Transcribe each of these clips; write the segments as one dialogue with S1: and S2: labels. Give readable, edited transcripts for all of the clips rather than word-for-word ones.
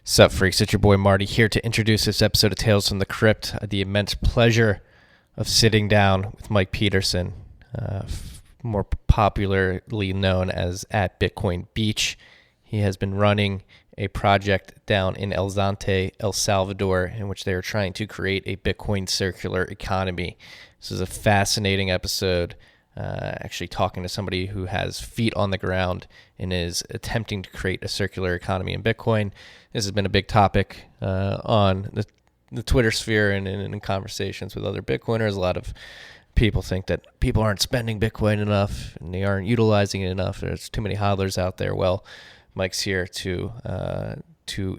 S1: Sup, freaks? It's your boy Marty here to introduce this episode of Tales from the Crypt. I had the immense pleasure of sitting down with Mike Peterson, more popularly known as at Bitcoin Beach. He has been running a project down in Zonte, El Salvador, in which they are trying to create a Bitcoin circular economy. This is a fascinating episode. Actually talking to somebody who has feet on the ground and is attempting to create a circular economy in Bitcoin. This has been a big topic on the Twitter sphere and in conversations with other Bitcoiners. A lot of people think that people aren't spending Bitcoin enough and they aren't utilizing it enough. There's too many hodlers out there. Well, Mike's here to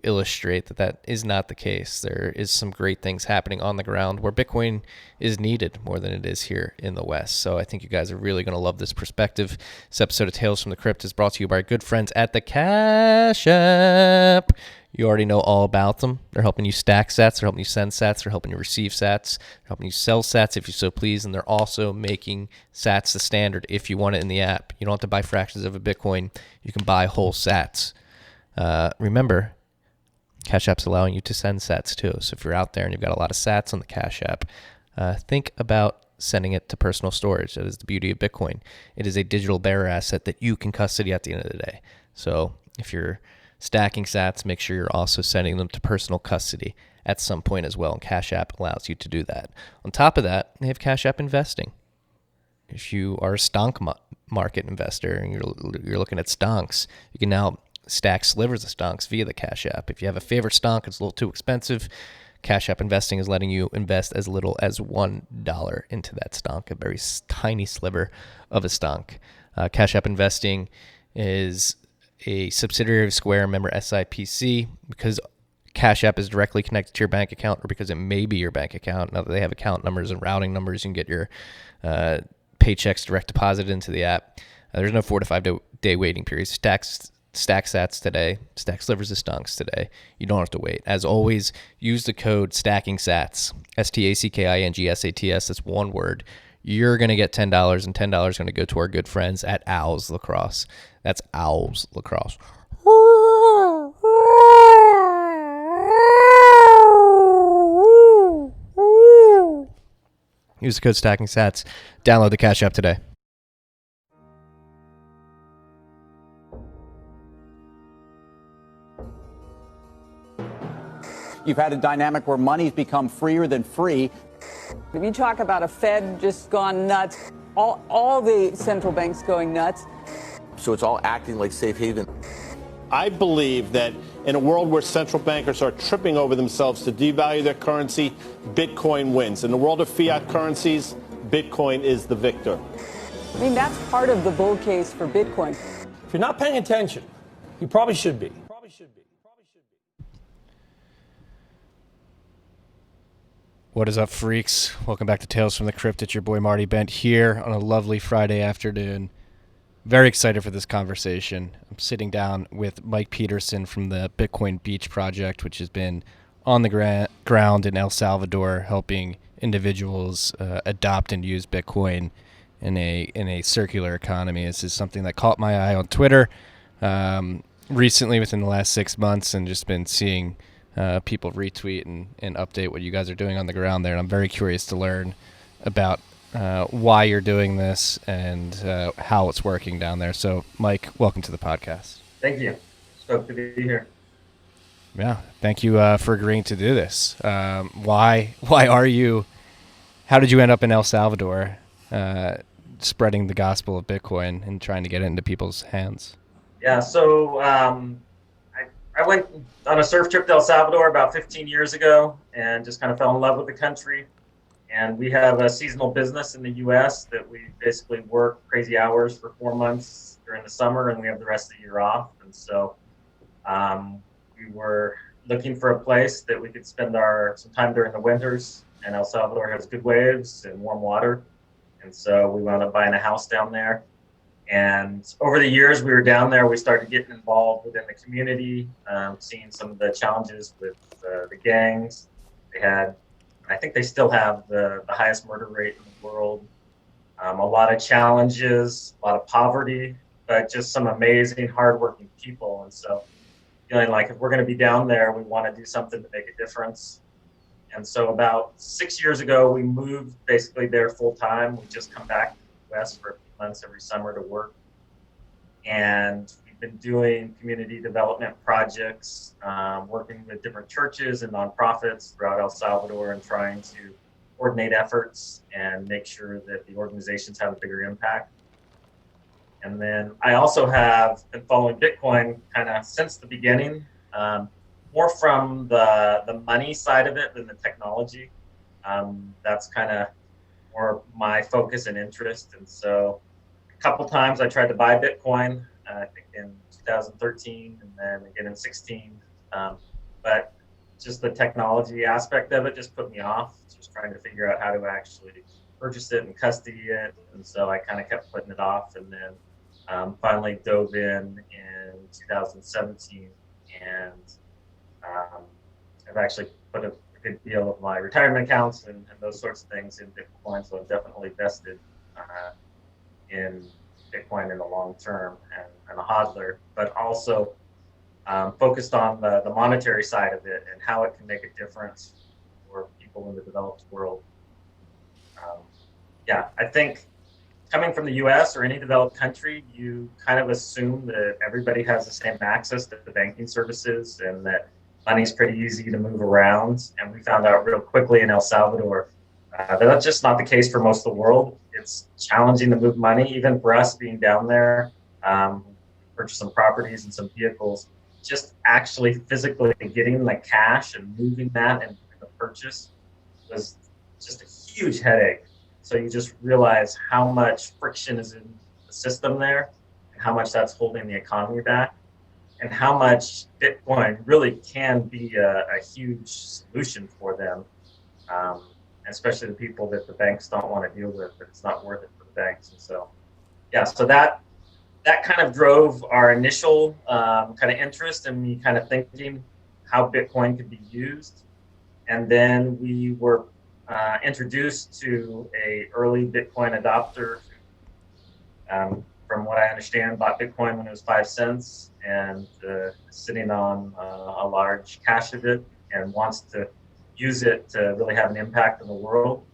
S1: illustrate that is not the case. There is some great things happening on the ground where Bitcoin is needed more than it is here in the West. So I think you guys are really going to love this perspective. This episode of Tales from the Crypt is brought to you by our good friends at the Cash App. You already know all about them. They're helping you stack sats. They're helping you send sats. They're helping you receive sats. They're helping you sell sats if you so please. And they're also making sats the standard if you want it in the app. You don't have to buy fractions of a Bitcoin. You can buy whole sats. Remember, Cash App's allowing you to send sats too. So if you're out there and you've got a lot of sats on the Cash App, think about sending it to personal storage. That is the beauty of Bitcoin. It is a digital bearer asset that you can custody at the end of the day. So if you're stacking sats, make sure you're also sending them to personal custody at some point as well. And Cash App allows you to do that. On top of that, they have Cash App investing. If you are a stonk market investor and you're looking at stonks, you can now stack slivers of stonks via the Cash App. If you have a favorite stonk, it's a little too expensive. Cash App investing is letting you invest as little as $1 into that stonk, a very tiny sliver of a stonk. Cash App investing is a subsidiary of Square, member SIPC. Because Cash App is directly connected to your bank account, or because it may be your bank account. Now that they have account numbers and routing numbers, you can get your paychecks direct deposited into the app. There's no 4 to 5 day waiting period. Stack sats today, stack slivers of stonks today. You don't have to wait. As always, use the code STACKINGSATS, STACKINGSATS. That's one word. You're going to get $10, and $10 is going to go to our good friends at Owls Lacrosse. That's Owls Lacrosse. Use the code STACKINGSATS. Download the Cash App today.
S2: You've had a dynamic where money's become freer than free.
S3: If you talk about a Fed just gone nuts, all the central banks going nuts.
S4: So it's all acting like safe haven.
S5: I believe that in a world where central bankers are tripping over themselves to devalue their currency, Bitcoin wins. In the world of fiat currencies, Bitcoin is the victor.
S3: I mean, that's part of the bull case for Bitcoin.
S6: If you're not paying attention, you probably should be.
S1: What is up, freaks? Welcome back to Tales from the Crypt. It's your boy Marty Bent here on a lovely Friday afternoon. Very excited for this conversation. I'm sitting down with Mike Peterson from the Bitcoin Beach project, which has been on the ground in El Salvador, helping individuals adopt and use Bitcoin in a circular economy. This is something that caught my eye on Twitter recently within the last 6 months, and just been seeing people retweet and update what you guys are doing on the ground there. And I'm very curious to learn about why you're doing this and how it's working down there. So, Mike, welcome to the podcast.
S7: Thank you. Stoked to be here.
S1: Yeah, thank you for agreeing to do this. Why are you? How did you end up in El Salvador, spreading the gospel of Bitcoin and trying to get it into people's hands?
S7: Yeah, so I went on a surf trip to El Salvador about 15 years ago and just kind of fell in love with the country. And we have a seasonal business in the U.S. that we basically work crazy hours for 4 months during the summer, and we have the rest of the year off. And so we were looking for a place that we could spend some time during the winters. And El Salvador has good waves and warm water. And so we wound up buying a house down there. And over the years we were down there, we started getting involved within the community, seeing some of the challenges with the gangs. I think they still have the highest murder rate in the world. A lot of challenges, a lot of poverty, but just some amazing, hardworking people. And so feeling like if we're going to be down there, we want to do something to make a difference. And so about 6 years ago, we moved basically there full time. We just come back to the US for a few months every summer to work. And we've been doing community development projects, working with different churches and nonprofits throughout El Salvador and trying to coordinate efforts and make sure that the organizations have a bigger impact. And then I also have been following Bitcoin kind of since the beginning, more from the money side of it than the technology. That's kind of more my focus and interest. And so a couple times I tried to buy Bitcoin, I think in 2013 and then again in 16. But just the technology aspect of it just put me off, just trying to figure out how to actually purchase it and custody it. And so I kind of kept putting it off, and then finally dove in 2017, and I've actually put a good deal of my retirement accounts and those sorts of things in Bitcoin. So I'm definitely vested in Bitcoin in the long term, and a hodler, but also focused on the monetary side of it and how it can make a difference for people in the developed world. I think coming from the US or any developed country, you kind of assume that everybody has the same access to the banking services and that money's pretty easy to move around. And we found out real quickly in El Salvador that that's just not the case for most of the world. It's challenging to move money, even for us being down there, purchase some properties and some vehicles. Just actually physically getting the cash and moving that and the purchase was just a huge headache. So you just realize how much friction is in the system there and how much that's holding the economy back, and how much Bitcoin really can be a huge solution for them, especially the people that the banks don't want to deal with, but it's not worth it for the banks. And so, so that kind of drove our initial kind of interest in me kind of thinking how Bitcoin could be used. And then we were introduced to a early Bitcoin adopter who, from what I understand, bought Bitcoin when it was 5 cents and sitting on a large cache of it and wants to use it to really have an impact in the world.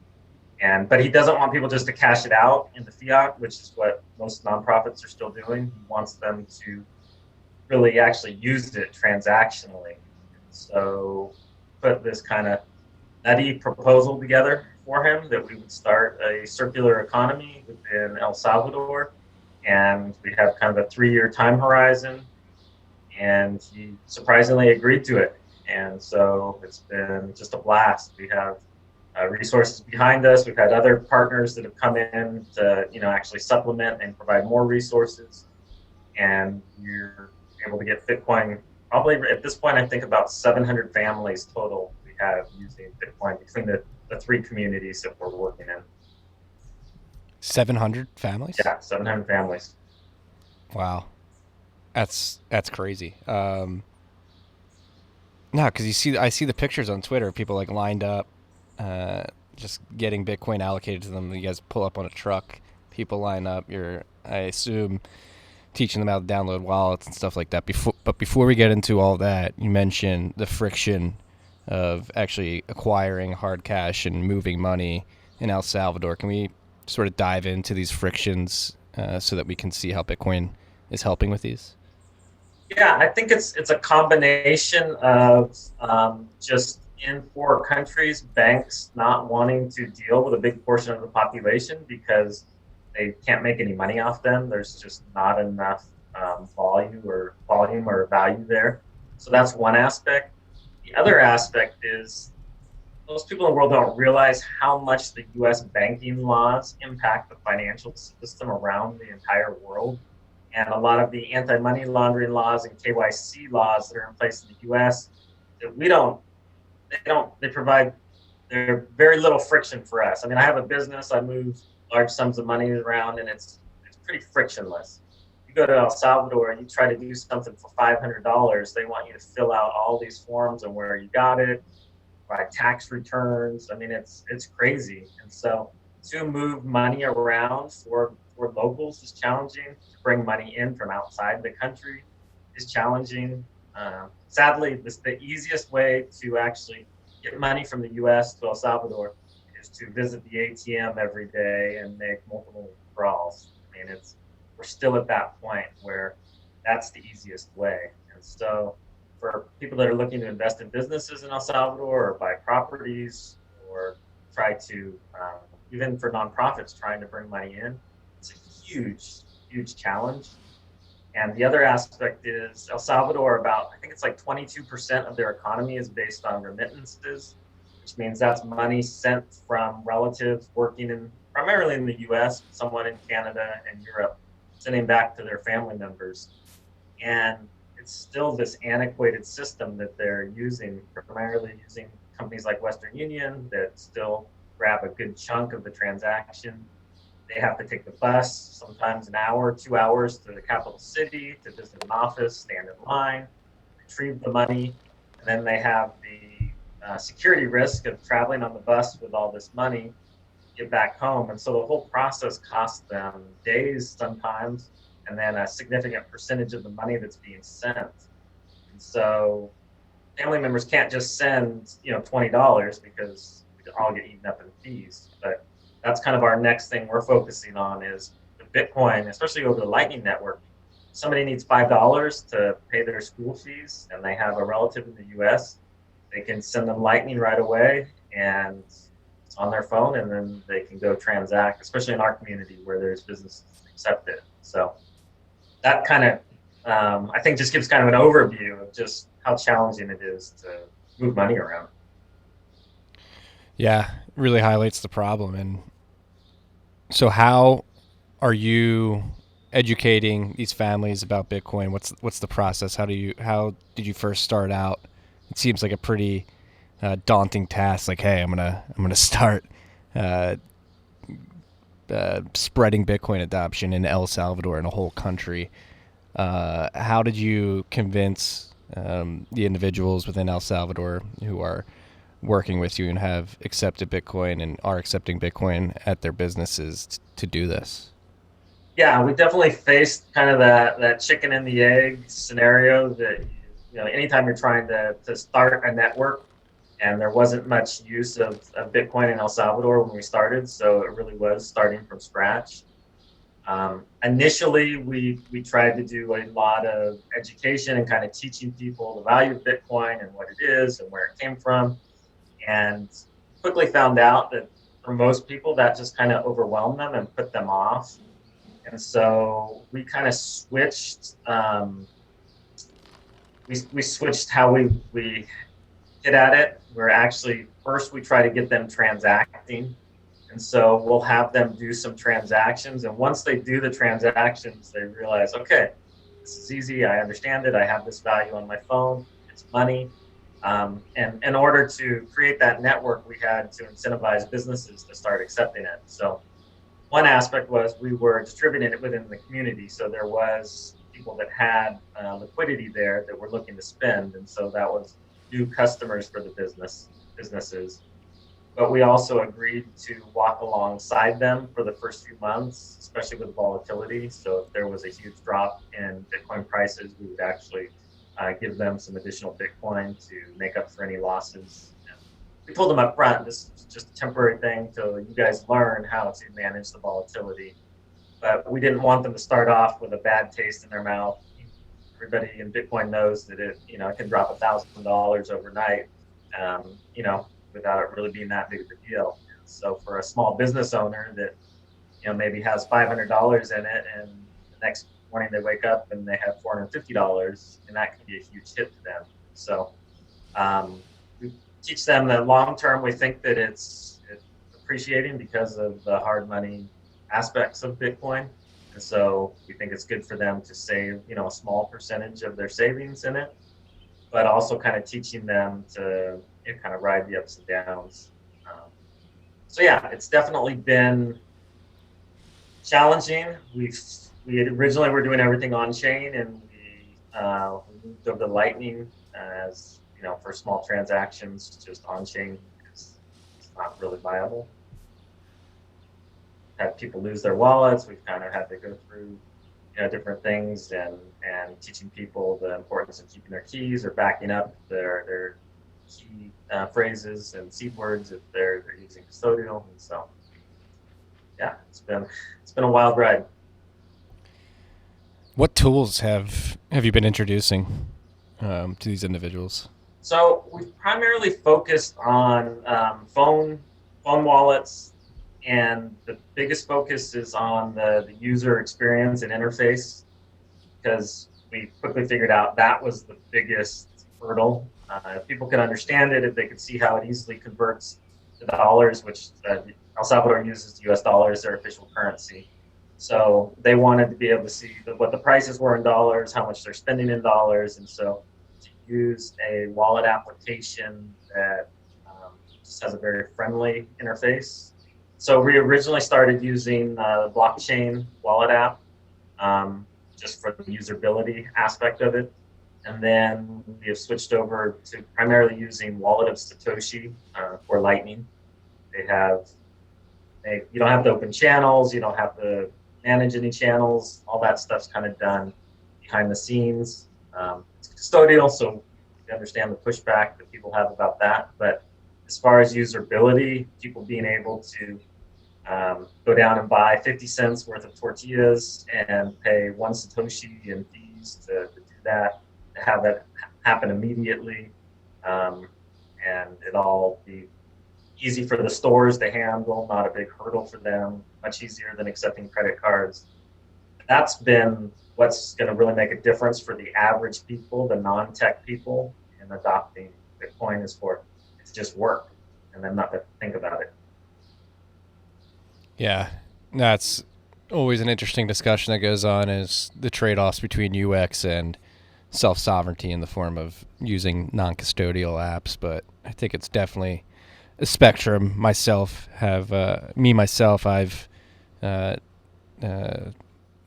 S7: But he doesn't want people just to cash it out in the fiat, which is what most nonprofits are still doing. He wants them to really actually use it transactionally. So put this kind of nutty proposal together for him that we would start a circular economy within El Salvador. And we have kind of a 3-year time horizon. And he surprisingly agreed to it. And so it's been just a blast. We have resources behind us. We've had other partners that have come in to, actually supplement and provide more resources. And we're able to get Bitcoin probably at this point, I think about 700 families total we have using Bitcoin between the 3 communities that we're working in.
S1: 700 families?
S7: Yeah, 700 families.
S1: Wow. That's crazy. No, because I see the pictures on Twitter of people like lined up, just getting Bitcoin allocated to them. You guys pull up on a truck, people line up. I assume, teaching them how to download wallets and stuff like that. Before we get into all that, you mentioned the friction of actually acquiring hard cash and moving money in El Salvador. Can we sort of dive into these frictions so that we can see how Bitcoin is helping with these?
S7: Yeah, I think it's a combination of just in poor countries, banks not wanting to deal with a big portion of the population because they can't make any money off them. There's just not enough volume or value there. So that's one aspect. The other aspect is most people in the world don't realize how much the U.S. banking laws impact the financial system around the entire world. And a lot of the anti-money laundering laws and KYC laws that are in place in the U.S. that they provide very little friction for us. I mean, I have a business, I move large sums of money around, and it's pretty frictionless. You go to El Salvador and you try to do something for $500, they want you to fill out all these forms on where you got it, provide tax returns. I mean, it's crazy. And so to move money around for locals is challenging. To bring money in from outside the country is challenging. Sadly, the easiest way to actually get money from the U.S. to El Salvador is to visit the ATM every day and make multiple withdrawals. I mean, we're still at that point where that's the easiest way. And so for people that are looking to invest in businesses in El Salvador or buy properties or try to, even for nonprofits trying to bring money in, it's a huge challenge. And the other aspect is El Salvador, I think it's like 22% of their economy is based on remittances, which means that's money sent from relatives working primarily in the US, someone in Canada and Europe, sending back to their family members. And it's still this antiquated system that they're using, primarily using companies like Western Union that still grab a good chunk of the transaction. They have to take the bus, sometimes an hour, 2 hours to the capital city to visit an office, stand in line, retrieve the money, and then they have the security risk of traveling on the bus with all this money, get back home. And so the whole process costs them days sometimes, and then a significant percentage of the money that's being sent. And so family members can't just send, $20 because we all get eaten up in fees. But that's kind of our next thing we're focusing on is the Bitcoin, especially over the Lightning Network. Somebody needs $5 to pay their school fees and they have a relative in the US, they can send them Lightning right away and it's on their phone, and then they can go transact, especially in our community where there's businesses that accept it. So that kind of, I think, just gives kind of an overview of just how challenging it is to move money around.
S1: Yeah, really highlights the problem. And so how are you educating these families about Bitcoin? What's the process? How did you first start out? It seems like a pretty daunting task. Like, hey, I'm gonna start spreading Bitcoin adoption in El Salvador and a whole country. How did you convince the individuals within El Salvador who are working with you and have accepted Bitcoin and are accepting Bitcoin at their businesses to do this?
S7: Yeah, we definitely faced kind of that chicken and the egg scenario that, anytime you're trying to start a network, and there wasn't much use of Bitcoin in El Salvador when we started, so it really was starting from scratch. Initially, we tried to do a lot of education and kind of teaching people the value of Bitcoin and what it is and where it came from, and quickly found out that for most people that just kind of overwhelmed them and put them off. And so we kind of switched. We switched how we hit at it. We're actually, first we try to get them transacting. And so we'll have them do some transactions. And once they do the transactions, they realize, okay, this is easy. I understand it. I have this value on my phone. It's money. And in order to create that network, we had to incentivize businesses to start accepting it. So one aspect was we were distributing it within the community. So there was people that had liquidity there that were looking to spend. And so that was new customers for the businesses. But we also agreed to walk alongside them for the first few months, especially with volatility. So if there was a huge drop in Bitcoin prices, we would actually give them some additional Bitcoin to make up for any losses. And we told them up front, this is just a temporary thing till you guys learn how to manage the volatility. But we didn't want them to start off with a bad taste in their mouth. Everybody in Bitcoin knows that it can drop $1,000 overnight, without it really being that big of a deal. So for a small business owner that, maybe has $500 in it, and the next morning they wake up and they have $450, and that can be a huge hit to them. So we teach them that long term, we think that it's appreciating because of the hard money aspects of Bitcoin. And so we think it's good for them to save, a small percentage of their savings in it, but also kind of teaching them to kind of ride the ups and downs. So yeah, it's definitely been challenging. We originally were doing everything on chain, and we moved over to Lightning as for small transactions. Just on chain is not really viable. Had people lose their wallets. We've kind of had to go through different things and teaching people the importance of keeping their keys or backing up their key phrases and seed words if they're using custodial. And so, yeah, it's been a wild ride.
S1: What tools have you been introducing to these individuals?
S7: So we've primarily focused on phone wallets, and the biggest focus is on the user experience and interface, because we quickly figured out that was the biggest hurdle. If people could understand it, if they could see how it easily converts to dollars, which El Salvador uses US dollars, their official currency. So they wanted to be able to see what the prices were in dollars, how much they're spending in dollars, and so to use a wallet application that just has a very friendly interface. So we originally started using the blockchain wallet app just for the usability aspect of it. And then we have switched over to primarily using Wallet of Satoshi for Lightning. You don't have to open channels, you don't have to manage any channels. All that stuff's kind of done behind the scenes. It's custodial, so you understand the pushback that people have about that. But as far as usability, people being able to go down and buy 50 cents worth of tortillas and pay 1 Satoshi in fees to do that, to have that happen immediately, and it all be easy for the stores to handle, not a big hurdle for them, much easier than accepting credit cards. That's been what's going to really make a difference for the average people, the non-tech people, in adopting Bitcoin, is for it to just work and then not to think about it.
S1: Yeah, that's always an interesting discussion that goes on, is the trade-offs between UX and self-sovereignty in the form of using non-custodial apps. But I think it's definitely a spectrum. I've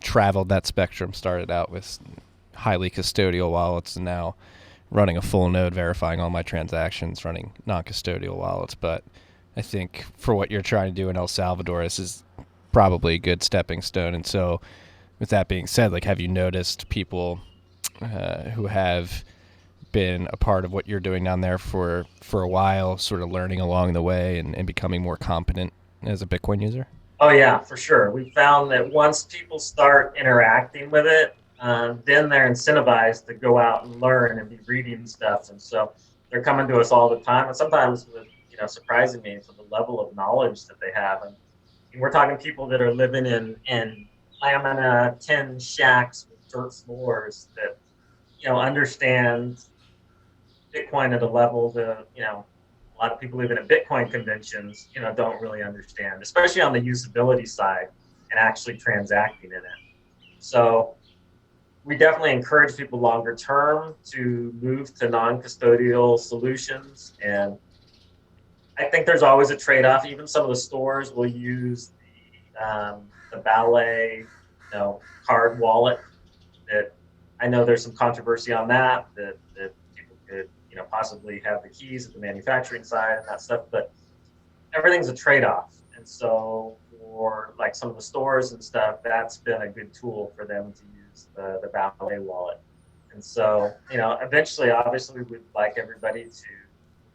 S1: traveled that spectrum, started out with highly custodial wallets and now running a full node, verifying all my transactions, running non-custodial wallets. But I think for what you're trying to do in El Salvador, this is probably a good stepping stone. And so with that being said, like, have you noticed people who have been a part of what you're doing down there for a while, sort of learning along the way and becoming more competent as a Bitcoin user?
S7: Oh yeah, for sure. We found that once people start interacting with it, then they're incentivized to go out and learn and be reading stuff. And so they're coming to us all the time, and sometimes with, surprising me for the level of knowledge that they have. And we're talking people that are living in lamina tin shacks with dirt floors that, understand Bitcoin at a level that, a lot of people even at Bitcoin conventions, don't really understand, especially on the usability side and actually transacting in it. So we definitely encourage people longer term to move to non-custodial solutions. And I think there's always a trade-off. Even some of the stores will use the Ballet, card wallet. That I know there's some controversy on that people could, possibly have the keys at the manufacturing side and that stuff. But everything's a trade-off. And so for like some of the stores and stuff, that's been a good tool for them to use the Ballet wallet. And so, eventually, obviously, we'd like everybody to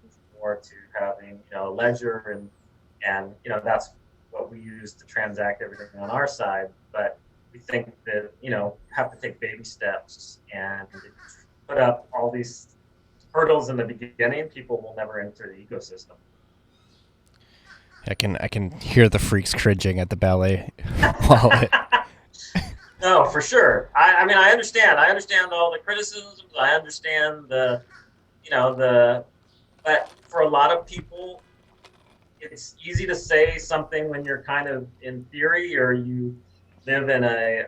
S7: move more to having, a ledger and that's what we use to transact everything on our side. But we think that, have to take baby steps, and put up all these hurdles in the beginning, people will never enter the ecosystem.
S1: I can hear the freaks cringing at the Ballet wallet.
S7: No, for sure. I mean, I understand all the criticisms. I understand but for a lot of people, it's easy to say something when you're kind of in theory or you live in a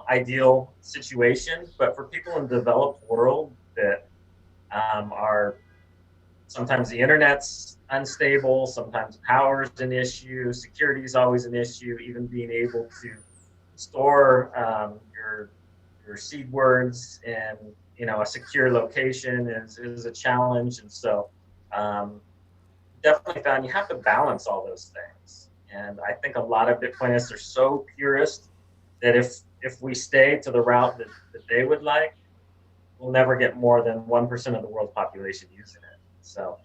S7: ideal situation. But for people in the developed world that are sometimes the internet's unstable, sometimes power's an issue, security is always an issue, even being able to store your seed words in a secure location is a challenge. And so definitely found you have to balance all those things. And I think a lot of Bitcoinists are so purist that if if we stay to the route that they would like, we'll never get more than 1% of the world's population using it. So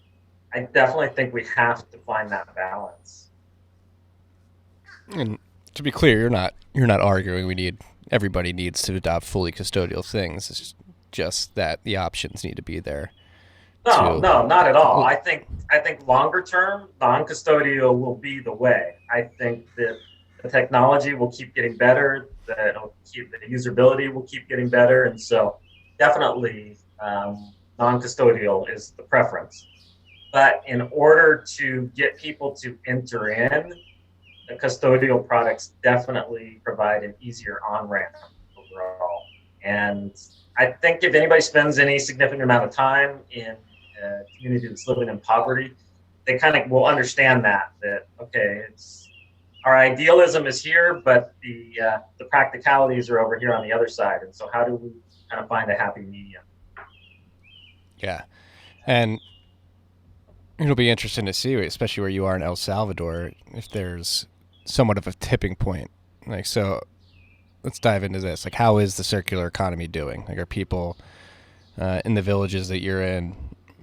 S7: I definitely think we have to find that balance.
S1: And to be clear, you're not arguing everybody needs to adopt fully custodial things. It's just that the options need to be there.
S7: No, not at all. I think longer term, non-custodial will be the way. I think that the technology will keep getting better. The usability will keep getting better, and so definitely non-custodial is the preference. But in order to get people to enter in, the custodial products definitely provide an easier on-ramp overall. And I think if anybody spends any significant amount of time in a community that's living in poverty, they kind of will understand that okay, it's our idealism is here, but the practicalities are over here on the other side. And so how do we kind of find a happy medium?
S1: Yeah. And it'll be interesting to see, especially where you are in El Salvador, if there's somewhat of a tipping point. Like, so let's dive into this. Like, how is the circular economy doing? Like, are people in the villages that you're in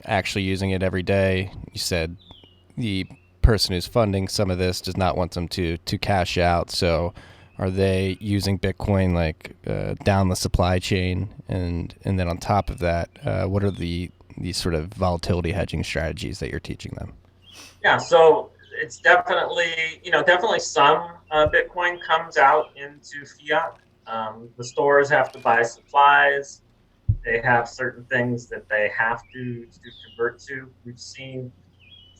S1: actually using it every day? You said the person who's funding some of this does not want them to cash out. So are they using Bitcoin like down the supply chain? And then on top of that, what are the sort of volatility hedging strategies that you're teaching them?
S7: Yeah, so it's definitely some Bitcoin comes out into fiat. The stores have to buy supplies. They have certain things that they have to convert to. We've seen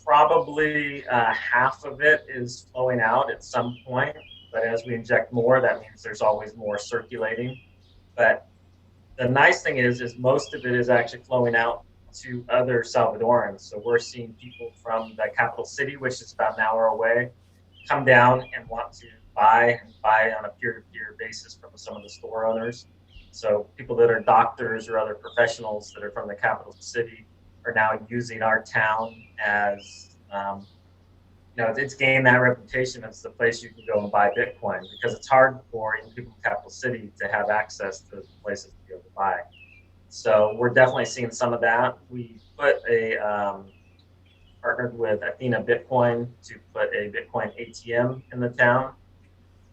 S7: probably half of it is flowing out at some point, but as we inject more, that means there's always more circulating. But the nice thing is most of it is actually flowing out to other Salvadorans. So we're seeing people from the capital city, which is about an hour away, come down and want to buy on a peer-to-peer basis from some of the store owners. So people that are doctors or other professionals that are from the capital city are now using our town as, it's gained that reputation as the place you can go and buy Bitcoin, because it's hard for even people in the capital city to have access to places to be able to buy. So we're definitely seeing some of that. We partnered with Athena Bitcoin to put a Bitcoin ATM in the town.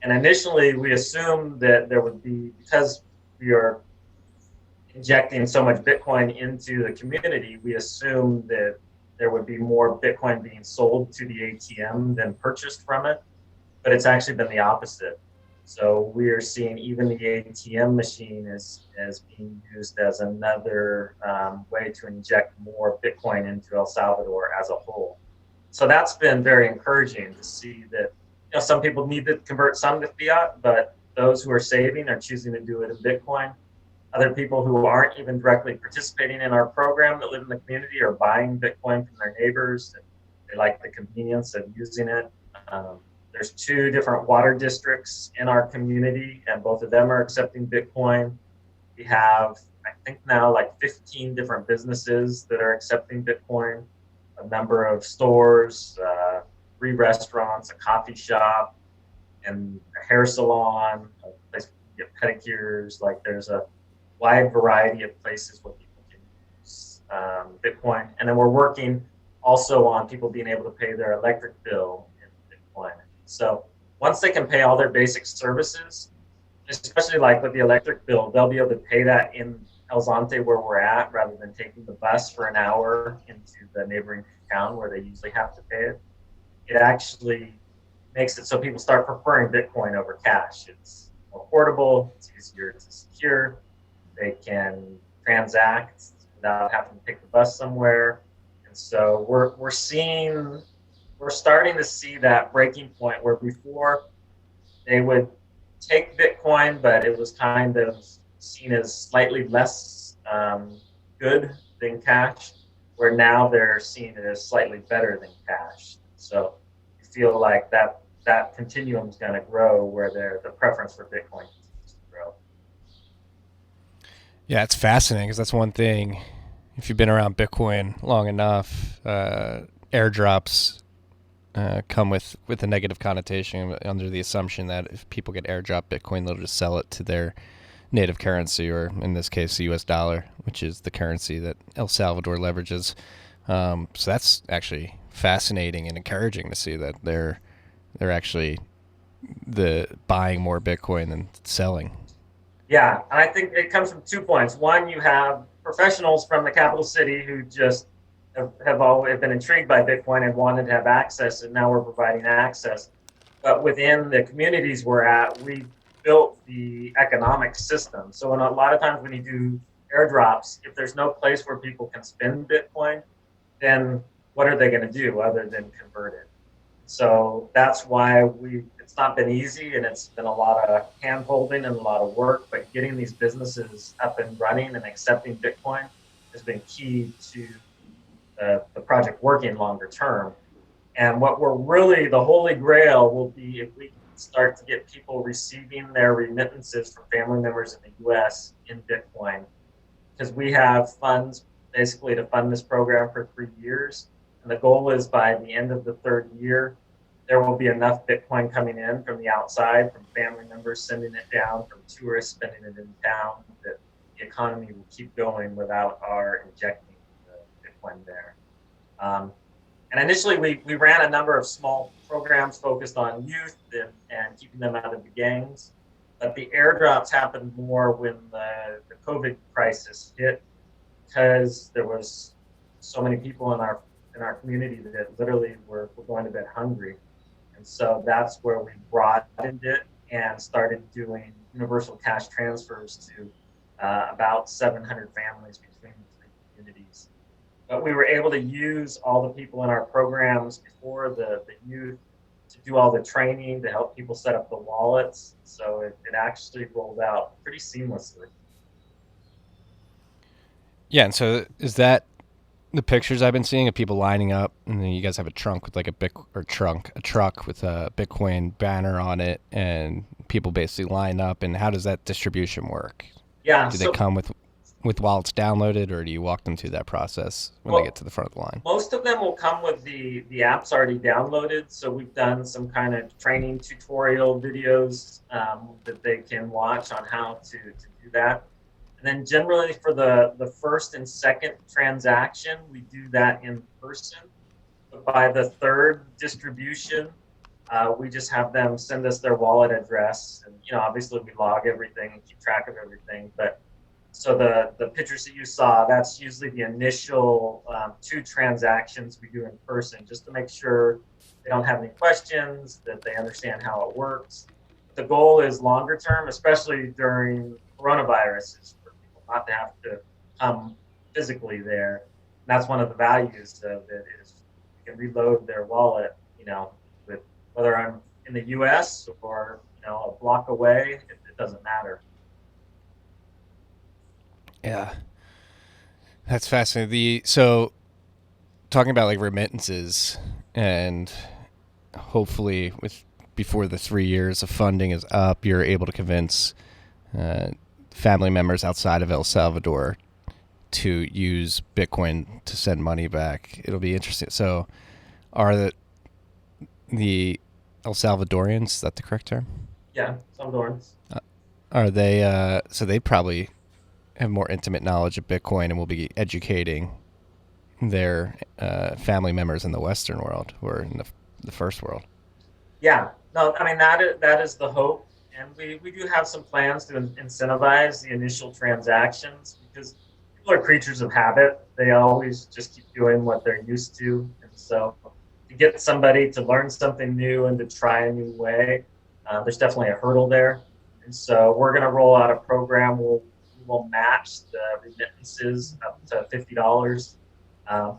S7: And initially we assumed that there would be, because we are injecting so much Bitcoin into the community, we assumed that there would be more Bitcoin being sold to the ATM than purchased from it. But it's actually been the opposite. So we are seeing even the ATM machine as being used as another way to inject more Bitcoin into El Salvador as a whole. So that's been very encouraging to see that some people need to convert some to fiat, but those who are saving are choosing to do it in Bitcoin. Other people who aren't even directly participating in our program that live in the community are buying Bitcoin from their neighbors. They like the convenience of using it. There's 2 different water districts in our community, and both of them are accepting Bitcoin. We have, I think now, like 15 different businesses that are accepting Bitcoin, a number of stores, 3 restaurants, a coffee shop, and a hair salon, a place to get pedicures. Like, there's a wide variety of places where people can use Bitcoin. And then we're working also on people being able to pay their electric bill in Bitcoin. So once they can pay all their basic services, especially like with the electric bill, they'll be able to pay that in El Zonte where we're at, rather than taking the bus for an hour into the neighboring town where they usually have to pay it. It actually makes it so people start preferring Bitcoin over cash. It's more portable, it's easier to secure, they can transact without having to take the bus somewhere. And so we're starting to see that breaking point where before they would take Bitcoin, but it was kind of seen as slightly less good than cash, where now they're seen as slightly better than cash. So you feel like that continuum is going to grow, where the preference for Bitcoin continues to grow.
S1: Yeah, it's fascinating, because that's one thing. If you've been around Bitcoin long enough, airdrops come with a negative connotation under the assumption that if people get airdrop Bitcoin, they'll just sell it to their native currency, or in this case, the U.S. dollar, which is the currency that El Salvador leverages. So that's actually fascinating and encouraging to see that they're actually buying more Bitcoin than selling.
S7: Yeah, and I think it comes from 2 points. One, you have professionals from the capital city who just have always been intrigued by Bitcoin and wanted to have access, and now we're providing access. But within the communities we're at, we built the economic system. So a lot of times when you do airdrops, if there's no place where people can spend Bitcoin, then what are they going to do other than convert it? So that's why it's not been easy, and it's been a lot of hand holding and a lot of work, but getting these businesses up and running and accepting Bitcoin has been key to the project working longer term. And what the holy grail will be if we can start to get people receiving their remittances from family members in the US in Bitcoin, because we have funds basically to fund this program for 3 years. And the goal is by the end of the 3rd year, there will be enough Bitcoin coming in from the outside, from family members sending it down, from tourists spending it in town, that the economy will keep going without our injecting the Bitcoin there. And initially, we ran a number of small programs focused on youth and keeping them out of the gangs. But the airdrops happened more when the COVID crisis hit, because there was so many people in our community that literally were going to bed hungry. And so that's where we broadened it and started doing universal cash transfers to about 700 families between the 3 communities. But we were able to use all the people in our programs before, the youth, to do all the training, to help people set up the wallets. So it actually rolled out pretty seamlessly.
S1: Yeah, and so is that the pictures I've been seeing of people lining up, and then you guys have a trunk with like a truck with a Bitcoin banner on it, and people basically line up, and how does that distribution work?
S7: Yeah.
S1: Do they come with wallets downloaded, or do you walk them through that process when they get to the front of the line?
S7: Most of them will come with the apps already downloaded. So we've done some kind of training tutorial videos that they can watch on how to do that. And then generally for the first and second transaction, we do that in person. But by the 3rd distribution, we just have them send us their wallet address. And, obviously we log everything and keep track of everything. But so the pictures that you saw, that's usually the initial 2 transactions we do in person, just to make sure they don't have any questions, that they understand how it works. The goal is longer term, especially during coronavirus, is for people not to have to come physically there. And that's one of the values of it, is you can reload their wallet, with whether I'm in the US or a block away, it doesn't matter.
S1: Yeah, that's fascinating. So talking about like remittances, and hopefully before the 3 years of funding is up, you're able to convince family members outside of El Salvador to use Bitcoin to send money back. It'll be interesting. So are the El Salvadorians, is that the correct term?
S7: Yeah, Salvadorans.
S1: Are they, so they probably have more intimate knowledge of Bitcoin and will be educating their family members in the Western world or in the first world.
S7: Yeah, no, I mean, that is the hope. And we do have some plans to incentivize the initial transactions, because people are creatures of habit. They always just keep doing what they're used to. And so to get somebody to learn something new and to try a new way, there's definitely a hurdle there. And so we're going to roll out a program. We'll match the remittances up to $50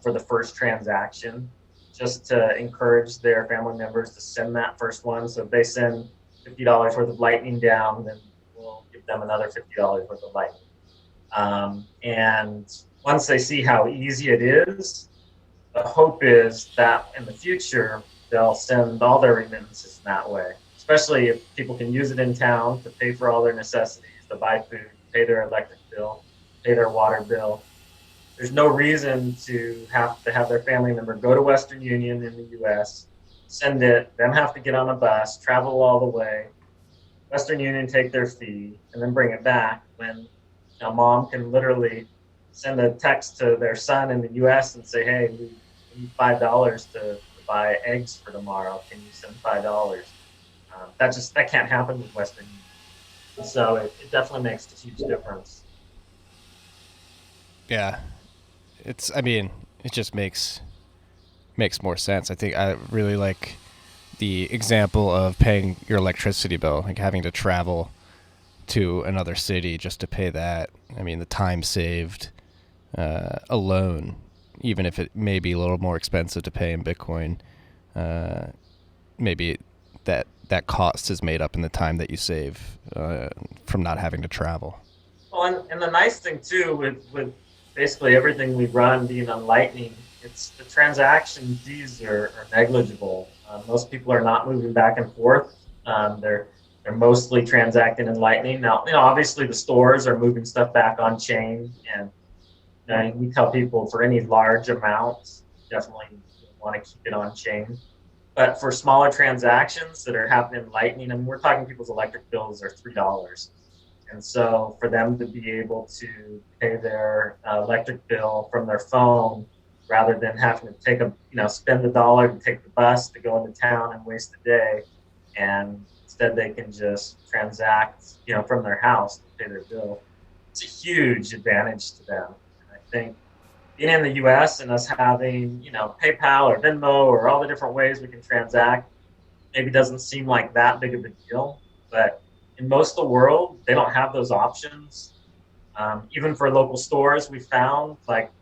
S7: for the first transaction, just to encourage their family members to send that first one. So if they send $50 worth of Lightning down, then we'll give them another $50 worth of Lightning. And once they see how easy it is, the hope is that in the future, they'll send all their remittances that way, especially if people can use it in town to pay for all their necessities, to buy food, pay their electric bill, pay their water bill. There's no reason to have their family member go to Western Union in the US, send it, them have to get on a bus, travel all the way, Western Union take their fee, and then bring it back, when a mom can literally send a text to their son in the U.S. and say, hey, we need $5 to buy eggs for tomorrow. Can you send $5? That can't happen with Western Union. So it definitely makes a huge difference.
S1: Yeah. It just makes more sense. I think I really like the example of paying your electricity bill, like having to travel to another city just to pay that. I mean, the time saved alone, even if it may be a little more expensive to pay in Bitcoin, maybe that cost is made up in the time that you save from not having to travel.
S7: Well, and the nice thing too with basically everything we run being on Lightning, it's the transaction fees are negligible. Most people are not moving back and forth. They're mostly transacting in Lightning. Now, obviously the stores are moving stuff back on chain, and we tell people for any large amounts, definitely want to keep it on chain. But for smaller transactions that are happening in Lightning, we're talking people's electric bills are $3. And so for them to be able to pay their electric bill from their phone, rather than having to spend the dollar to take the bus to go into town and waste a day, and instead they can just transact, from their house to pay their bill. It's a huge advantage to them. And I think being in the U.S. and us having, PayPal or Venmo or all the different ways we can transact, maybe doesn't seem like that big of a deal, but in most of the world, they don't have those options. Even for local stores, we found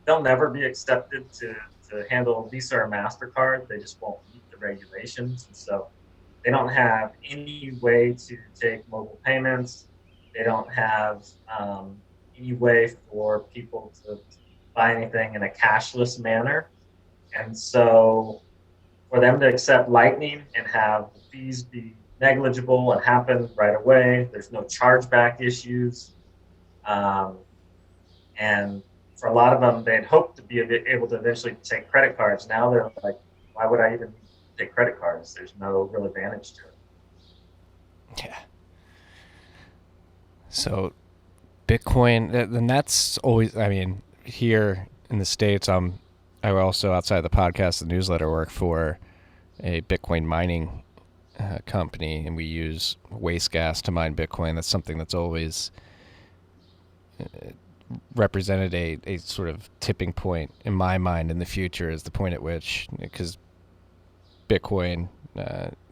S7: they'll never be accepted to handle Visa or MasterCard. They just won't meet the regulations. And so they don't have any way to take mobile payments. They don't have any way for people to buy anything in a cashless manner. And so for them to accept Lightning and have the fees be negligible and happen right away, there's no chargeback issues. And for a lot of them, they'd hoped to be able to eventually take credit cards. Now they're like, why would I even take credit cards? There's no real advantage to it.
S1: Yeah. So Bitcoin, and that's always, here in the States, I also, outside the podcast, the newsletter, work for a Bitcoin mining company, and we use waste gas to mine Bitcoin. That's something that's always represented a sort of tipping point in my mind in the future, is the point at which, because Bitcoin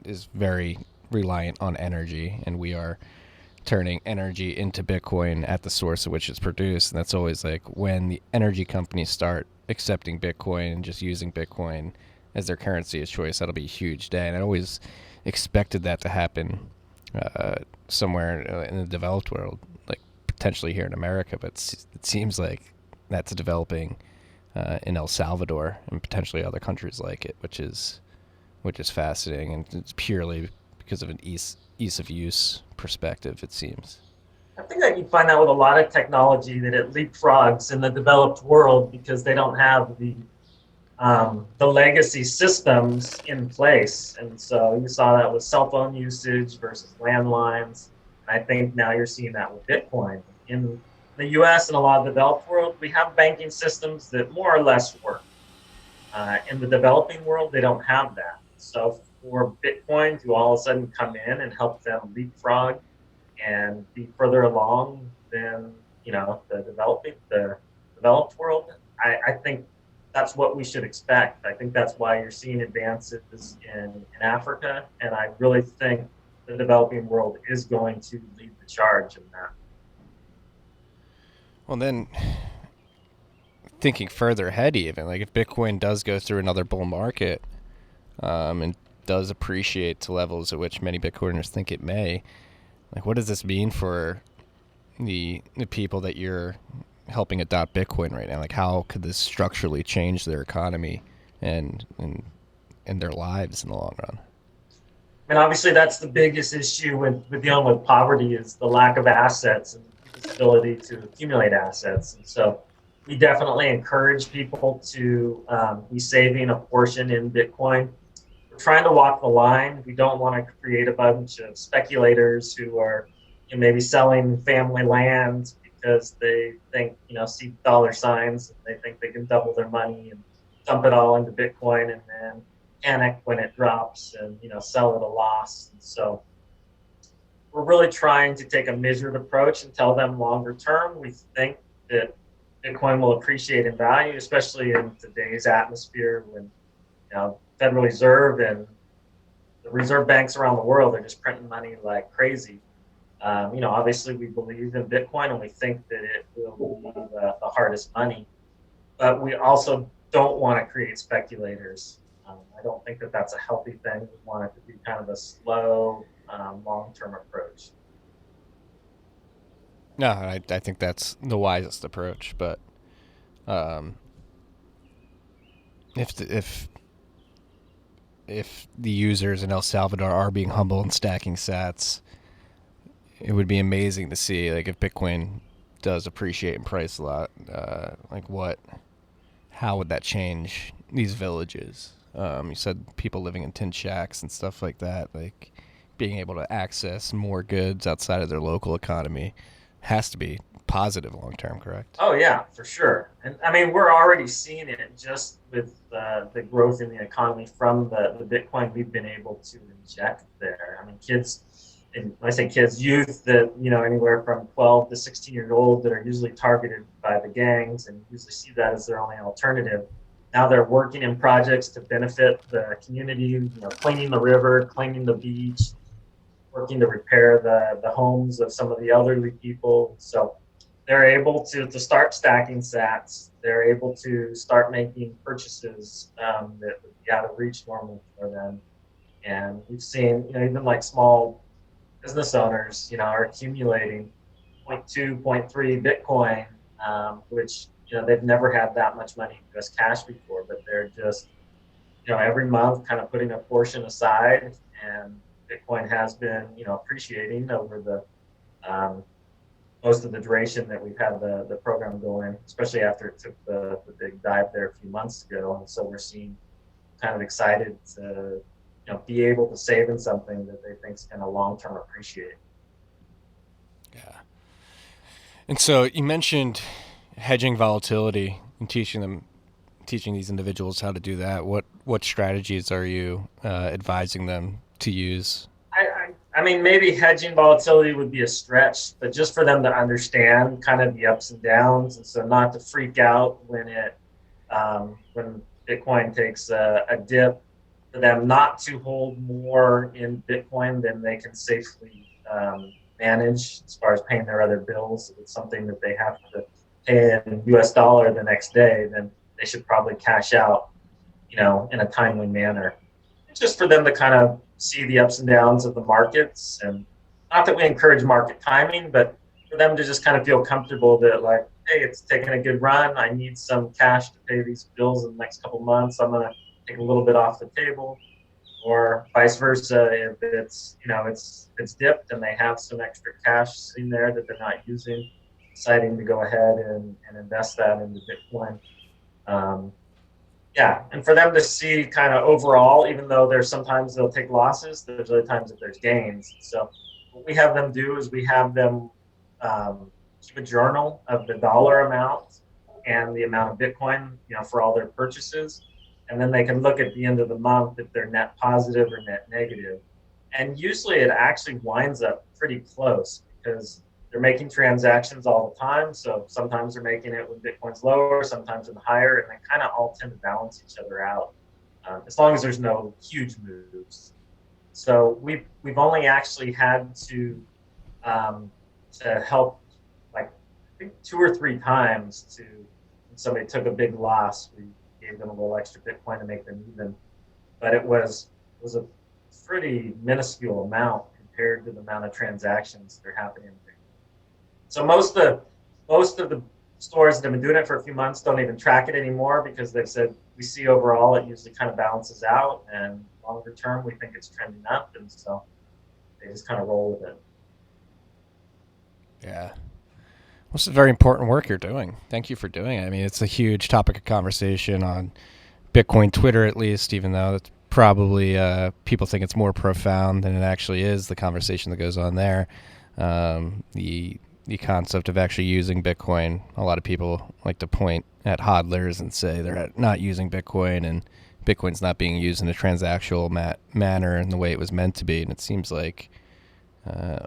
S1: is very reliant on energy, and we are turning energy into Bitcoin at the source at which it's produced. And that's always when the energy companies start accepting Bitcoin and just using Bitcoin as their currency of choice, that'll be a huge day. And I always expected that to happen somewhere in the developed world, potentially here in America, but it seems like that's developing in El Salvador and potentially other countries like it, which is fascinating, and it's purely because of an ease of use perspective, it seems.
S7: I think that you find that with a lot of technology, that it leapfrogs in the developed world because they don't have the legacy systems in place. And so you saw that with cell phone usage versus landlines. And I think now you're seeing that with Bitcoin. In the US and a lot of the developed world, we have banking systems that more or less work. In the developing world, they don't have that. So for Bitcoin to all of a sudden come in and help them leapfrog and be further along than the developed world, I think that's what we should expect. I think that's why you're seeing advances in Africa, and I really think the developing world is going to lead the charge in that.
S1: Well, then, thinking further ahead, even if Bitcoin does go through another bull market, and does appreciate to levels at which many Bitcoiners think it may, what does this mean for the people that you're helping adopt Bitcoin right now? How could this structurally change their economy and their lives in the long run?
S7: And obviously that's the biggest issue with dealing with poverty, is the lack of assets and people's ability to accumulate assets. And so we definitely encourage people to be saving a portion in Bitcoin. The we're trying to walk the line. We don't want to create a bunch of speculators who are maybe selling family land because they think, see dollar signs and they think they can double their money and dump it all into Bitcoin and then panic when it drops and, sell at a loss. And so we're really trying to take a measured approach and tell them longer term, we think that Bitcoin will appreciate in value, especially in today's atmosphere when, Federal Reserve and the reserve banks around the world are just printing money like crazy. Obviously we believe in Bitcoin and we think that it will be the hardest money, but we also don't want to create speculators. I don't think that that's a healthy thing. We want it to be kind of a slow, long-term approach.
S1: No, I think that's the wisest approach. But if the users in El Salvador are being humble and stacking sats, it would be amazing to see, like, if Bitcoin does appreciate in price a lot, how would that change these villages? You said people living in tin shacks and stuff like that, like being able to access more goods outside of their local economy has to be positive long term, correct?
S7: Oh yeah, for sure. And I mean, we're already seeing it just with the growth in the economy from the Bitcoin we've been able to inject there. I mean, kids, and when I say kids, youth that, anywhere from 12 to 16 years old that are usually targeted by the gangs and usually see that as their only alternative. Now they're working in projects to benefit the community, cleaning the river, cleaning the beach, working to repair the homes of some of the elderly people. So they're able to start stacking sats. They're able to start making purchases that would be out of reach normally for them. And we've seen, even like small business owners, are accumulating 0.2, 0.3 Bitcoin, which, they've never had that much money in US cash before, but they're just, every month kind of putting a portion aside, and Bitcoin has been, appreciating over the most of the duration that we've had the program going, especially after it took the big dive there a few months ago. And so we're seeing kind of excited to be able to save in something that they think is going to long-term appreciate.
S1: Yeah. And so you mentioned hedging volatility and teaching these individuals how to do that. What strategies are you advising them to use?
S7: I mean, maybe hedging volatility would be a stretch, but just for them to understand kind of the ups and downs, and so not to freak out when when Bitcoin takes a dip, for them not to hold more in Bitcoin than they can safely manage as far as paying their other bills. If it's something that they have to pay in US dollar the next day, then they should probably cash out, in a timely manner. It's just for them to kind of see the ups and downs of the markets, and not that we encourage market timing, but for them to just kind of feel comfortable that, like, hey, it's taking a good run. I need some cash to pay these bills in the next couple of months. I'm going to take a little bit off the table, or vice versa. If it's, it's dipped and they have some extra cash sitting there that they're not using, deciding to go ahead and invest that into Bitcoin. And for them to see kind of overall, even though there's sometimes they'll take losses, there's other times that there's gains. So what we have them do is we have them keep a journal of the dollar amount and the amount of Bitcoin, for all their purchases. And then they can look at the end of the month if they're net positive or net negative. And usually it actually winds up pretty close because they're making transactions all the time. So sometimes they're making it when Bitcoin's lower, sometimes when higher, and they kind of all tend to balance each other out, as long as there's no huge moves. So we've only actually had to help, like, I think 2 or 3 times when somebody took a big loss, we gave them a little extra Bitcoin to make them even. But it was a pretty minuscule amount compared to the amount of transactions that are happening. So most of the stores that have been doing it for a few months don't even track it anymore because they've said, we see overall it usually kind of balances out, and longer term we think it's trending up, and so they just kind of roll with it.
S1: Yeah. Well, this is very important work you're doing. Thank you for doing it. I mean, it's a huge topic of conversation on Bitcoin Twitter, at least, even though it's probably people think it's more profound than it actually is, the conversation that goes on there. The concept of actually using Bitcoin, a lot of people like to point at hodlers and say they're not using Bitcoin, and Bitcoin's not being used in a transactional manner in the way it was meant to be. And it seems like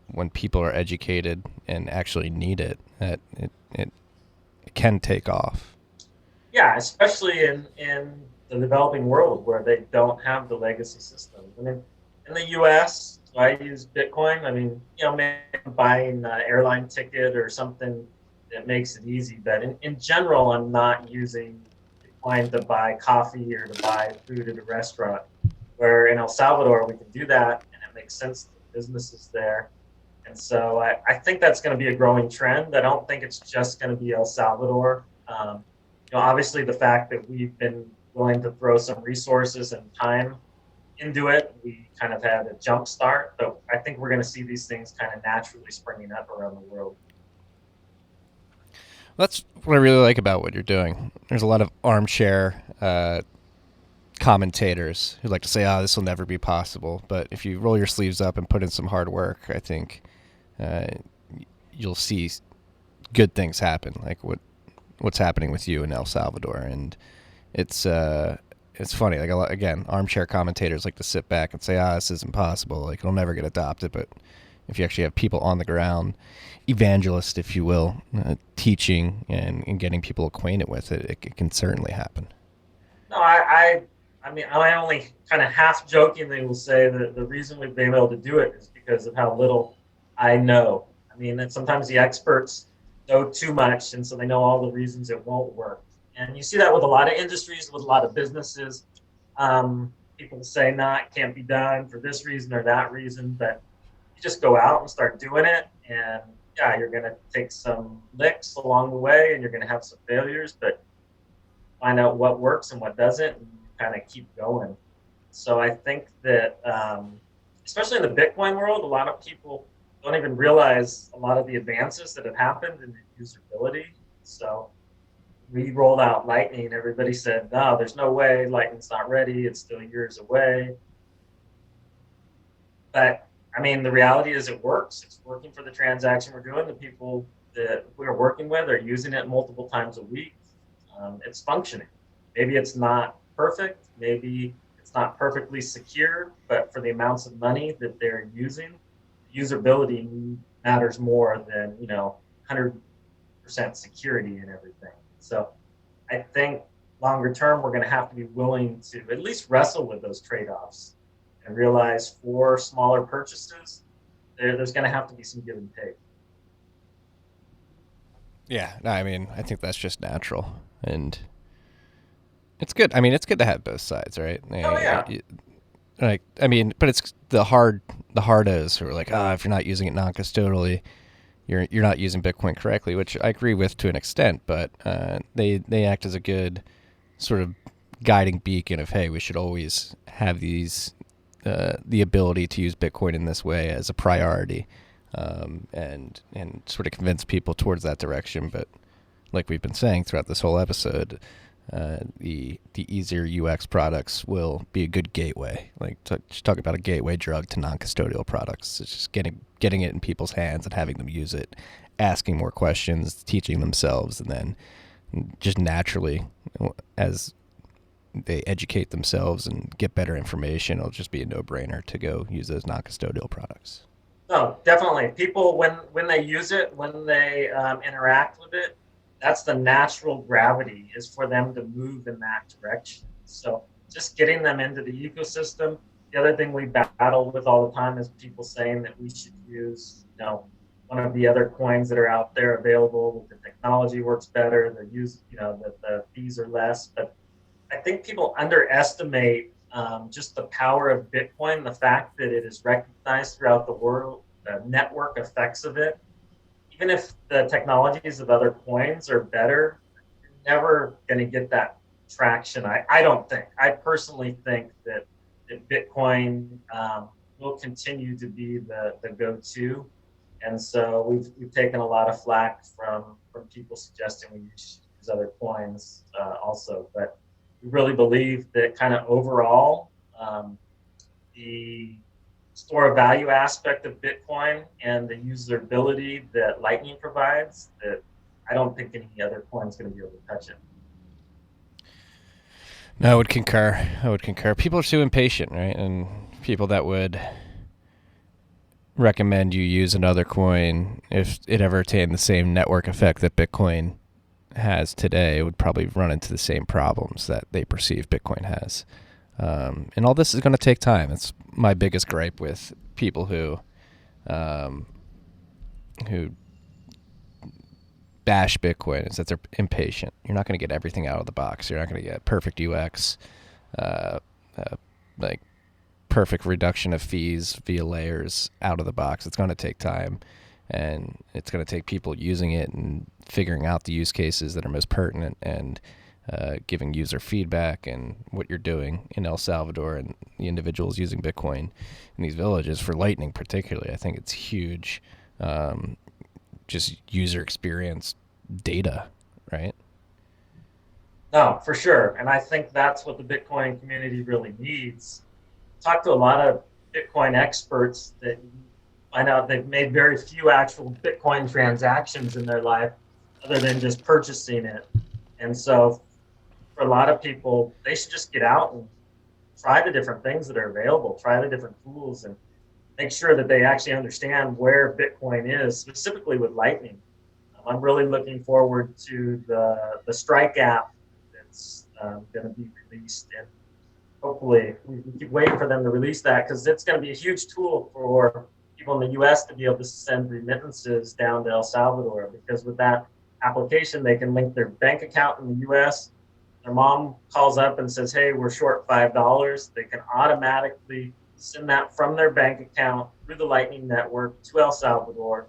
S1: when people are educated and actually need it, that it can take off.
S7: Yeah, especially in the developing world where they don't have the legacy system. I mean, in the U.S., do I use Bitcoin? I mean, maybe buying an airline ticket or something that makes it easy. But in general, I'm not using Bitcoin to buy coffee or to buy food at a restaurant. Where in El Salvador, we can do that, and it makes sense to the businesses there. And so I think that's going to be a growing trend. I don't think it's just going to be El Salvador. Obviously, the fact that we've been willing to throw some resources and time into it, we kind of had a jump start. But I think we're going to see these things kind of naturally springing up around the world.
S1: That's what I really like about what you're doing. There's a lot of armchair commentators who like to say, this will never be possible. But if you roll your sleeves up and put in some hard work, I think you'll see good things happen, like what's happening with you in El Salvador. And it's funny. Like, again, armchair commentators like to sit back and say, this isn't possible. Like, it'll never get adopted. But if you actually have people on the ground, evangelists, if you will, teaching and getting people acquainted with it, it can certainly happen.
S7: No, I mean, I only kind of half jokingly will say that the reason we've been able to do it is because of how little I know. I mean, that sometimes the experts know too much, and so they know all the reasons it won't work. And you see that with a lot of industries, with a lot of businesses. People say, it can't be done for this reason or that reason, but you just go out and start doing it, and you're going to take some licks along the way, and you're going to have some failures, but find out what works and what doesn't, and kind of keep going. So I think that, especially in the Bitcoin world, a lot of people don't even realize a lot of the advances that have happened in the usability. So we rolled out Lightning. Everybody said, no, there's no way. Lightning's not ready. It's still years away. But, I mean, the reality is it works. It's working for the transaction we're doing. The people that we're working with are using it multiple times a week. It's functioning. Maybe it's not perfect. Maybe it's not perfectly secure. But for the amounts of money that they're using, usability matters more than 100% security and everything. So I think longer term we're going to have to be willing to at least wrestle with those trade-offs and realize for smaller purchases there's going to have to be some give and take.
S1: Yeah, no, I mean, I think that's just natural, and it's good. I mean, it's good to have both sides, right?
S7: Oh yeah.
S1: Like, I mean, but it's the hardos who are like, if you're not using it non-custodially, you're not using Bitcoin correctly, which I agree with to an extent, but they act as a good sort of guiding beacon of, hey, we should always have these the ability to use Bitcoin in this way as a priority, and sort of convince people towards that direction. But like we've been saying throughout this whole episode, the easier UX products will be a good gateway. Like, just talk about a gateway drug to non-custodial products. It's just getting it in people's hands and having them use it, asking more questions, teaching themselves, and then just naturally, as they educate themselves and get better information, it'll just be a no-brainer to go use those non-custodial products.
S7: No, definitely. People, when they use it, when they interact with it, that's the natural gravity, is for them to move in that direction. So just getting them into the ecosystem. The other thing we battle with all the time is people saying that we should use, one of the other coins that are out there available. The technology works better. That the fees are less. But I think people underestimate just the power of Bitcoin, the fact that it is recognized throughout the world, the network effects of it. Even if the technologies of other coins are better, you're never going to get that traction. I don't think. I personally think that Bitcoin will continue to be the go-to. And so we've taken a lot of flack from people suggesting we use other coins also. But we really believe that kind of overall, the store of value aspect of Bitcoin and the usability that Lightning provides, that I don't think any other coin is going to be able to touch it.
S1: No, I would concur. People are too impatient, right? And people that would recommend you use another coin if it ever attained the same network effect that Bitcoin has today would probably run into the same problems that they perceive Bitcoin has. And all this is going to take time. It's my biggest gripe with people who bash Bitcoin is that they're impatient. You're not going to get everything out of the box. You're not going to get perfect UX, like perfect reduction of fees via layers out of the box. It's going to take time, and it's going to take people using it and figuring out the use cases that are most pertinent and giving user feedback and what you're doing in El Salvador and the individuals using Bitcoin in these villages for Lightning particularly. I think it's huge. Just user experience data, right?
S7: No, for sure. And I think that's what the Bitcoin community really needs. Talk to a lot of Bitcoin experts that find out they've made very few actual Bitcoin transactions in their life other than just purchasing it. And so for a lot of people, they should just get out and try the different things that are available, try the different tools, and make sure that they actually understand where Bitcoin is, specifically with Lightning. I'm really looking forward to the Strike app that's going to be released, and hopefully we keep waiting for them to release that because it's going to be a huge tool for people in the U.S. to be able to send remittances down to El Salvador, because with that application, they can link their bank account in the U.S. Their mom calls up and says, hey, we're short $5. They can automatically send that from their bank account through the Lightning network to El Salvador.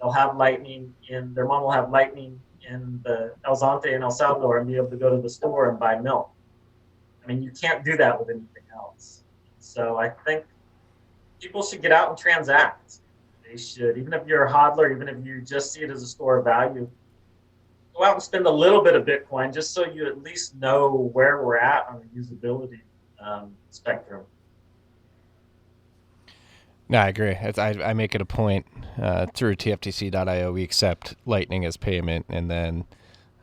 S7: They'll have Lightning their mom will have Lightning in the El Zonte in El Salvador and be able to go to the store and buy milk. I mean, you can't do that with anything else. So I think people should get out and transact. They should, even if you're a hodler, even if you just see it as a store of value, go out and spend a little bit of Bitcoin just so you at least know where we're at on the usability spectrum.
S1: No, I agree. I make it a point through TFTC.io, we accept Lightning as payment, and then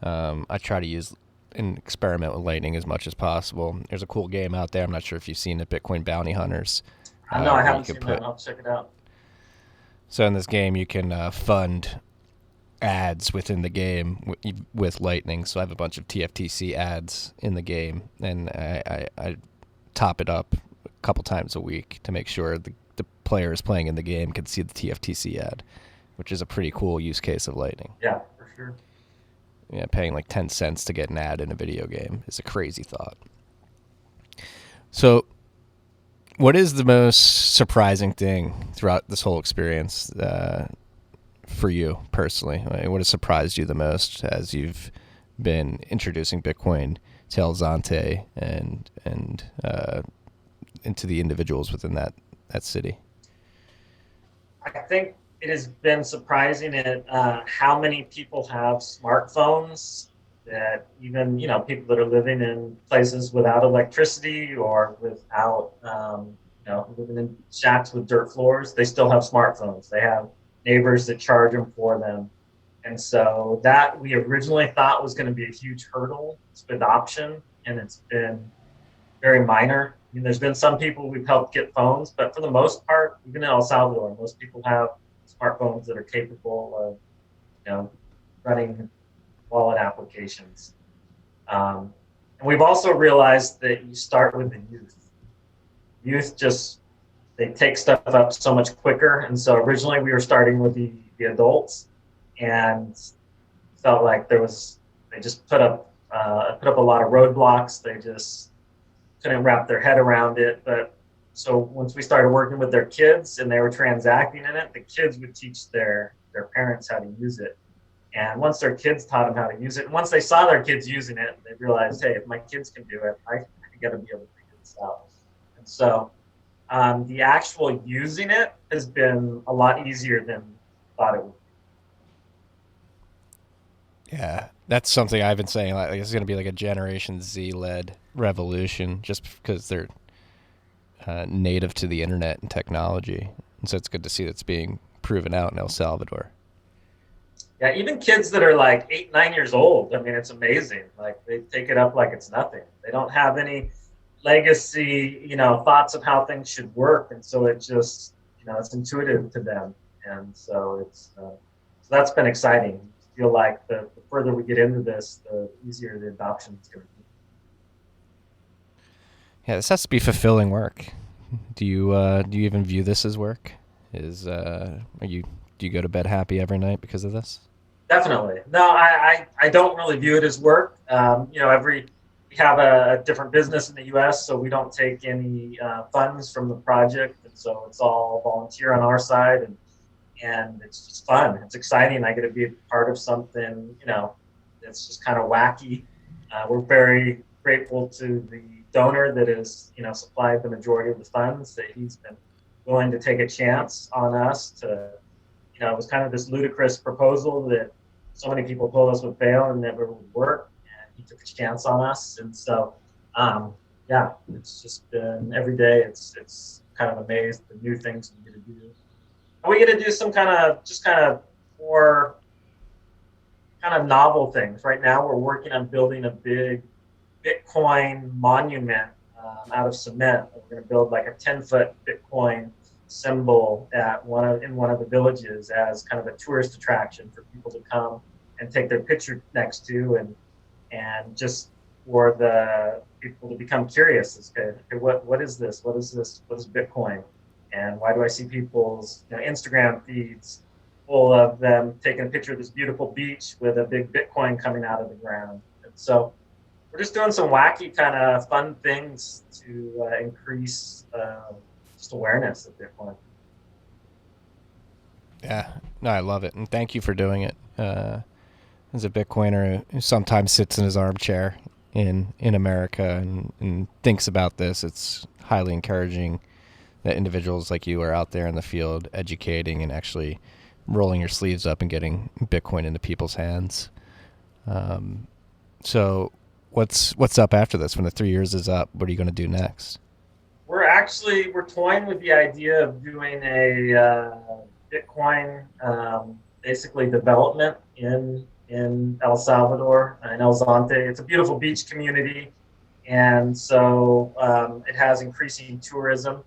S1: I try to use and experiment with Lightning as much as possible. There's a cool game out there. I'm not sure if you've seen it, Bitcoin Bounty Hunters.
S7: No, I haven't seen that. I'll check it out.
S1: So in this game, you can fund ads within the game with Lightning. So I have a bunch of TFTC ads in the game, and I top it up a couple times a week to make sure the players playing in the game can see the TFTC ad, which is a pretty cool use case of Lightning.
S7: Yeah, for sure.
S1: Yeah, paying like 10 cents to get an ad in a video game is a crazy thought. So what is the most surprising thing throughout this whole experience for you personally? What has surprised you the most as you've been introducing Bitcoin to El Zonte and into the individuals within that city?
S7: I think it has been surprising at how many people have smartphones, that even, people that are living in places without electricity or without, living in shacks with dirt floors, they still have smartphones. They have neighbors that charge them for them. And so that we originally thought was going to be a huge hurdle to adoption, and it's been very minor. I mean, there's been some people we've helped get phones, but for the most part, even in El Salvador, most people have smartphones that are capable of, running wallet applications. And we've also realized that you start with the youth. Youth they take stuff up so much quicker. And so originally we were starting with the adults, and felt like they just put up a lot of roadblocks. They just couldn't wrap their head around it. But so once we started working with their kids and they were transacting in it, the kids would teach their parents how to use it. And once their kids taught them how to use it, and once they saw their kids using it, they realized, hey, if my kids can do it, I got to be able to figure this out. And so the actual using it has been a lot easier than I thought it would be.
S1: Yeah, that's something I've been saying. Like, it's going to be like a Generation Z-led revolution, just because they're native to the internet and technology. And so it's good to see that's being proven out in El Salvador.
S7: Yeah, even kids that are like 8, 9 years old, I mean, it's amazing. Like they take it up like it's nothing. They don't have any legacy, thoughts of how things should work. And so it just, it's intuitive to them. And so so that's been exciting. I feel like the further we get into this, the easier the adoption is going to be.
S1: Yeah, this has to be fulfilling work. Do you even view this as work? Do you go to bed happy every night because of this?
S7: Definitely. No, I don't really view it as work. We have a different business in the U.S., so we don't take any funds from the project, and so it's all volunteer on our side, and it's just fun. It's exciting. I get to be a part of something, that's just kind of wacky. We're very grateful to the donor that has, supplied the majority of the funds, that he's been willing to take a chance on us to, it was kind of this ludicrous proposal that so many people told us would fail and never would work, and he took a chance on us. And so, it's just been every day. It's kind of amazed the new things we get to do. And we get to do some kind of more kind of novel things. Right now, we're working on building a big Bitcoin monument out of cement. We're going to build like a 10-foot Bitcoin symbol in one of the villages as kind of a tourist attraction for people to come and take their picture next to, and just for the people to become curious as to, okay, what is this? What is this? What is Bitcoin? And why do I see people's Instagram feeds full of them taking a picture of this beautiful beach with a big Bitcoin coming out of the ground? And so we're just doing some wacky kind of fun things to increase just awareness of Bitcoin.
S1: Yeah, no, I love it, and thank you for doing it. As a Bitcoiner who sometimes sits in his armchair in America and thinks about this, it's highly encouraging that individuals like you are out there in the field educating and actually rolling your sleeves up and getting Bitcoin into people's hands. So what's up after this? When the 3 years is up, what are you going to do next?
S7: We're toying with the idea of doing a Bitcoin basically development in El Salvador and El Zonte. It's a beautiful beach community, and so it has increasing tourism.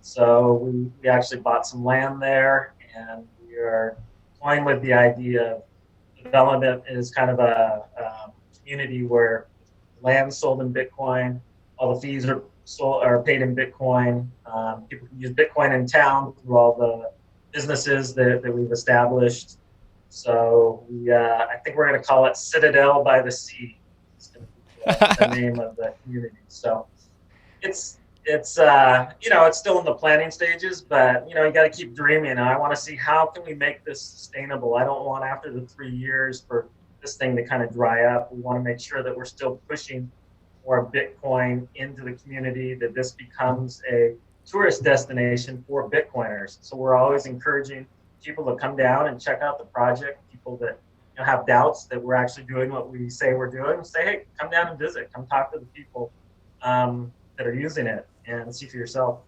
S7: So we actually bought some land there, and we are toying with the idea of development is kind of a community where land sold in Bitcoin, all the fees are paid in Bitcoin. People can use Bitcoin in town through all the businesses that we've established. So I think we're going to call it Citadel by the Sea. It's going to be the name of the community. So it's still in the planning stages, but you got to keep dreaming. I want to see how can we make this sustainable. I don't want after the 3 years for this thing to kind of dry up. We want to make sure that we're still pushing more Bitcoin into the community, that this becomes a tourist destination for Bitcoiners. So we're always encouraging people to come down and check out the project. People that have doubts that we're actually doing what we say we're doing, say, hey, come down and visit. Come talk to the people that are using it and see for yourself.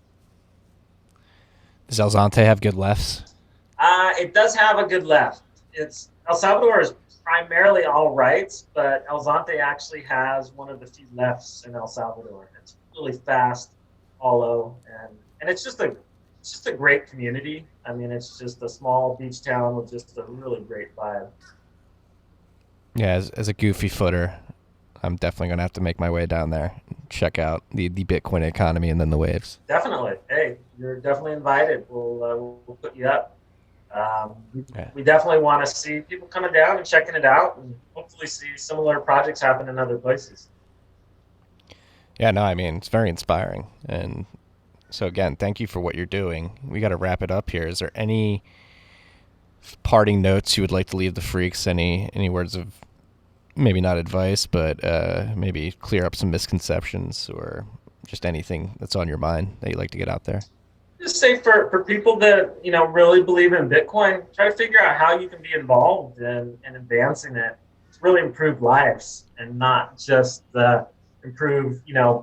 S1: Does El Zonte have good lefts?
S7: It does have a good left. El Salvador is primarily all rights, but El Zonte actually has one of the few lefts in El Salvador. It's really fast, hollow, and it's just a great community. I mean, it's just a small beach town with just a really great vibe.
S1: Yeah, as a goofy footer, I'm definitely going to have to make my way down there, check out the Bitcoin economy and then the waves.
S7: Definitely. Hey, you're definitely invited. We'll put you up. We definitely want to see people coming down and checking it out, and hopefully see similar projects happen in other places.
S1: Yeah, no, I mean, it's very inspiring. And so again, thank you for what you're doing. We got to wrap it up here. Is there any parting notes you would like to leave the freaks? Any words of maybe not advice, but maybe clear up some misconceptions, or just anything that's on your mind that you'd like to get out there?
S7: Just say for people that really believe in Bitcoin, try to figure out how you can be involved in advancing it to really improve lives, and not just the improve,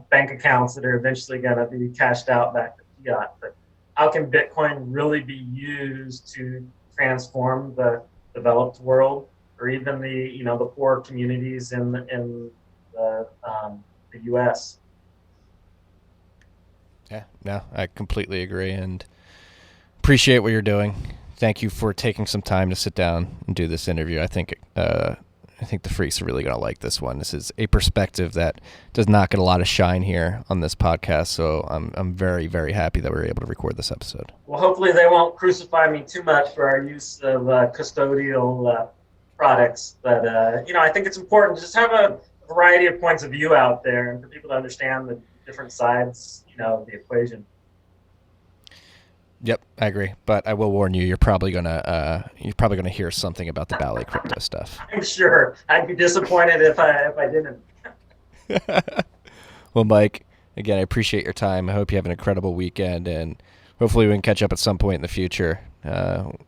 S7: bank accounts that are eventually going to be cashed out back to fiat. But how can Bitcoin really be used to transform the developed world, or even the poor communities in the U.S.?
S1: Yeah, no, I completely agree and appreciate what you're doing. Thank you for taking some time to sit down and do this interview. I think the freaks are really going to like this one. This is a perspective that does not get a lot of shine here on this podcast, so I'm very, very happy that we were able to record this episode.
S7: Well, hopefully they won't crucify me too much for our use of custodial products. But, I think it's important to just have a variety of points of view out there and for people to understand the different sides, of the equation.
S1: Yep, I agree. But I will warn you, you're probably gonna hear something about the Ballet crypto stuff.
S7: I'm sure. I'd be disappointed if I didn't.
S1: Well, Mike, again, I appreciate your time. I hope you have an incredible weekend, and hopefully we can catch up at some point in the future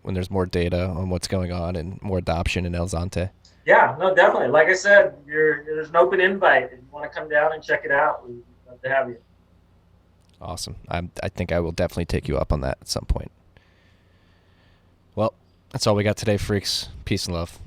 S1: when there's more data on what's going on and more adoption in El Zonte.
S7: Yeah, no, definitely. Like I said, there's an open invite. If you want to come down and check it out, we'd love to have you.
S1: Awesome. I think I will definitely take you up on that at some point. Well, that's all we got today, freaks. Peace and love.